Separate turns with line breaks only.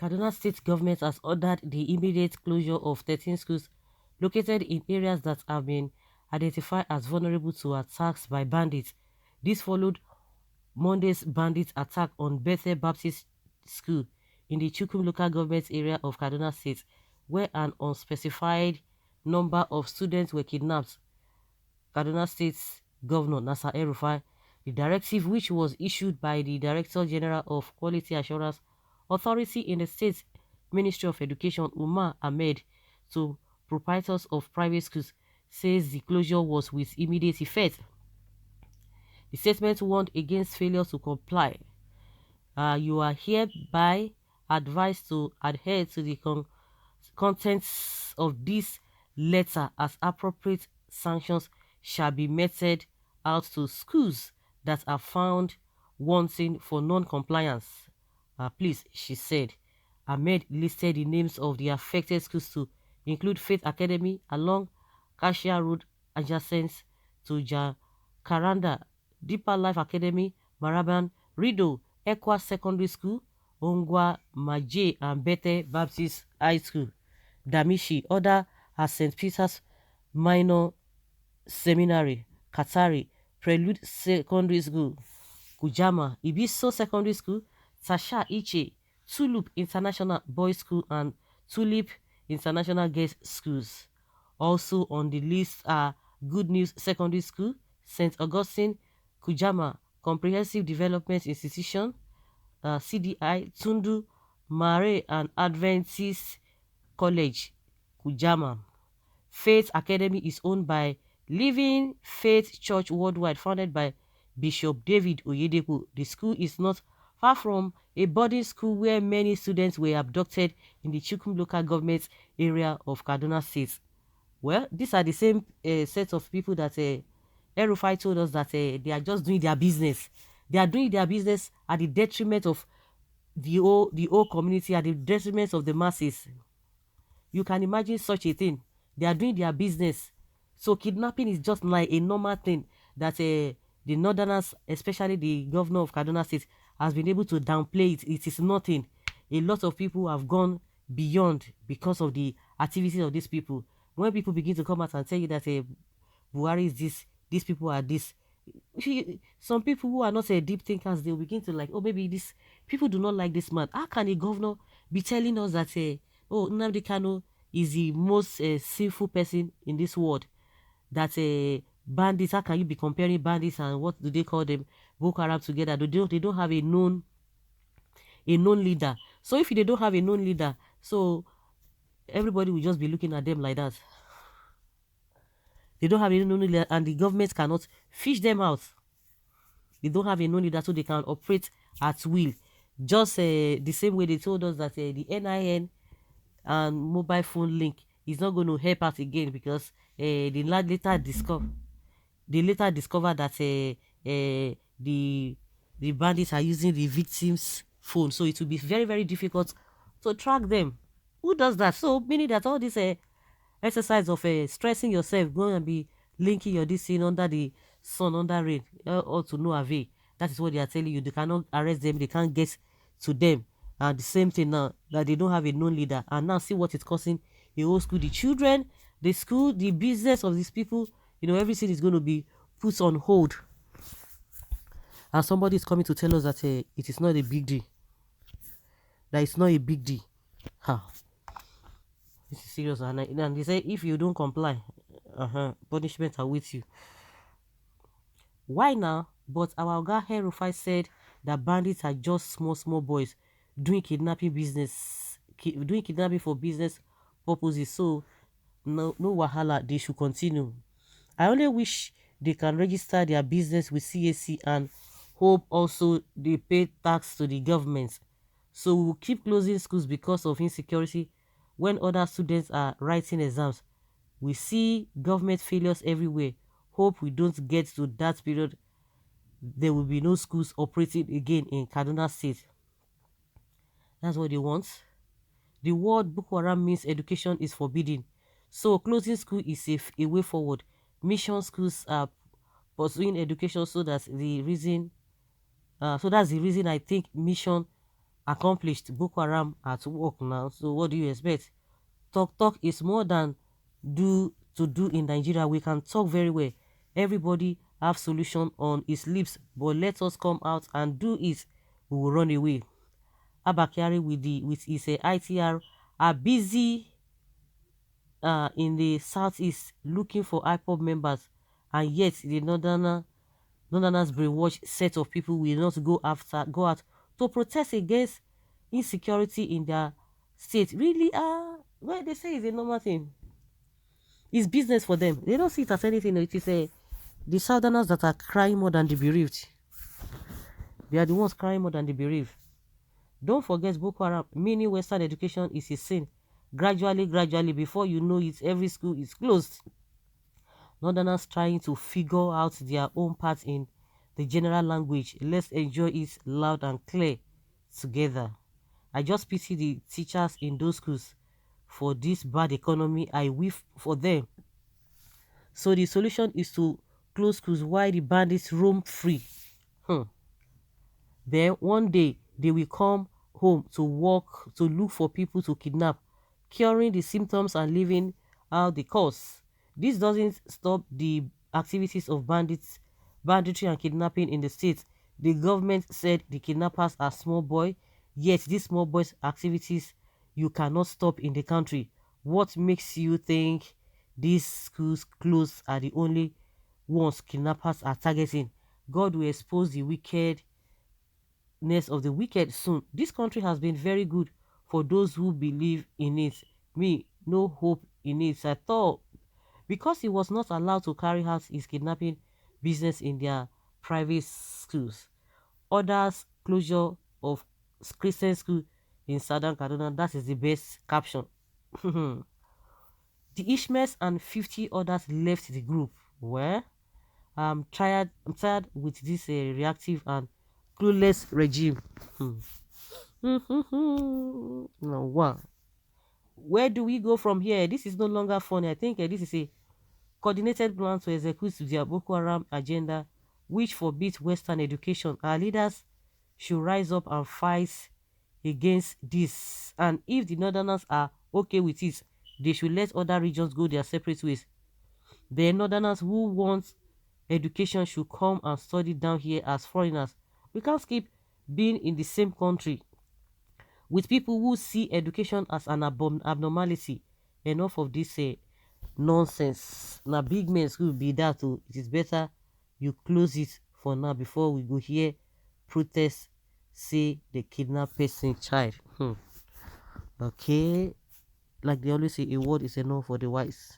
Kaduna State government has ordered the immediate closure of 13 schools located in areas that have been identified as vulnerable to attacks by bandits. This followed Monday's bandit attack on Bethel Baptist School in the Chukum local government area of Kaduna State, where an unspecified number of students were kidnapped. Kaduna State's Governor Nasser El-Rufai, the directive, which was issued by the Director General of Quality Assurance Authority in the State Ministry of Education, Umar Ahmed, to proprietors of private schools, says the closure was with immediate effect. The statement warned against failure to comply. You are hereby advised to adhere to the contents of this letter, as appropriate sanctions shall be meted out to schools that are found wanting for non-compliance. Please, she said. Ahmed listed the names of the affected schools to include Faith Academy along Kashia Road adjacent to Jacaranda, Deeper Life Academy, Maraban, Rido, Ekwa Secondary School, Ongwa, Maje, and Bete Baptist High School. Damishi, other at St. Peter's Minor Seminary, Katari, Prelude Secondary School, Kujama, Ibiso Secondary School, Tasha Iche, Tulip International Boys School, and Tulip International Girls Schools. Also on the list are Good News Secondary School, St. Augustine, Kujama Comprehensive Development Institution, CDI, Tundu, Mare, and Adventist College, Kujama. Faith Academy is owned by Living Faith Church Worldwide, founded by Bishop David Oyedepo. The school is not far from a boarding school where many students were abducted in the Chukum local government area of Kaduna State. Well, these are the same set of people that El-Rufai told us that they are just doing their business. They are doing their business at the detriment of the whole community, at the detriment of the masses. You can imagine such a thing. They are doing their business. So kidnapping is just like a normal thing that the northerners, especially the governor of Kaduna State, has been able to downplay it. It is nothing. A lot of people have gone beyond because of the activities of these people. When people begin to come out and tell you that Buhari is this, these people are this, some people who are not deep thinkers, they will begin to like, oh, maybe this people do not like this man. How can a governor be telling us that oh, Nnamdi Kanu is the most sinful person in this world? That bandits, how can you be comparing bandits and what do they call them, Boko Haram, together? They don't have a known leader. So if they don't have a known leader, so everybody will just be looking at them like that. They don't have a known leader, and the government cannot fish them out. They don't have a known leader, so they can operate at will. Just the same way they told us that the NIN and mobile phone link is not going to help us again, because they later discovered that the bandits are using the victim's phone, so it will be very, very difficult to track them. Who does that? So meaning that all this exercise of stressing yourself, going and be linking your this thing under the sun, under rain, or to no avail. That is what they are telling you. They cannot arrest them. They can't get to them. And the same thing now, that they don't have a known leader. And now see what it's causing the whole school, the children, the school, the business of these people. Everything is going to be put on hold. And somebody is coming to tell us that it is not a big deal. That it's not a big deal. This is serious. And they say if you don't comply, punishment are with you. Why now? But our guy El-Rufai said that bandits are just small boys doing kidnapping for business purposes. So no wahala, they should continue. I only wish they can register their business with CAC, and hope also they pay tax to the government. So we'll keep closing schools because of insecurity when other students are writing exams. We see government failures everywhere. Hope we don't get to that period. There will be no schools operating again in Kaduna State. That's what they want. The word Boko Haram means education is forbidden. So closing school is a way forward. Mission schools are pursuing education, so that's the reason I think mission accomplished Boko Haram at work now. So what do you expect? Talk is more than do in Nigeria. We can talk very well. Everybody have solution on his lips, but let us come out and do it. We will run away. Abakari with his ITR are busy in the southeast looking for IPOB members, and yet the northerners brainwashed set of people will not go out to protest against insecurity in their state. Really, well, they say it's a normal thing. It's business for them. They don't see it as anything. It is the southerners that are crying more than the bereaved. They are the ones crying more than the bereaved. Don't forget Boko Haram, meaning Western education is a sin. Gradually, before you know it, every school is closed. Northerners trying to figure out their own part in the general language. Let's enjoy it loud and clear together. I just pity the teachers in those schools for this bad economy. I weep for them. So the solution is to close schools while the bandits roam free. Hmm. Then one day they will come home to work to look for people to kidnap, curing the symptoms and leaving out the cause. This doesn't stop the activities of banditry and kidnapping in the state. The government said the kidnappers are small boys, yet these small boys' activities you cannot stop in the country. What makes you think these schools closed are the only ones kidnappers are targeting? God will expose the wickedness of the wicked soon. This country has been very good for those who believe in it. Me, no hope in it at all. Because he was not allowed to carry out his kidnapping business in their private schools. Others, closure of Christian school in southern Kaduna. That is the best caption. The Ishmaels and 50 others left the group. Well, I'm tired with this reactive and clueless regime. No, wow. Where do we go from here? This is no longer funny. I think this is a coordinated plan to execute their Boko Haram agenda, which forbids Western education. Our leaders should rise up and fight against this. And if the Northerners are okay with it, they should let other regions go their separate ways. The Northerners who want education should come and study down here as foreigners. We can't keep being in the same country with people who see education as an abnormality. Enough of this nonsense. Now, big men will be that too. It is better you close it for now before we go here. Protest, say the kidnapped person child. Okay, like they always say, a word is enough for the wise.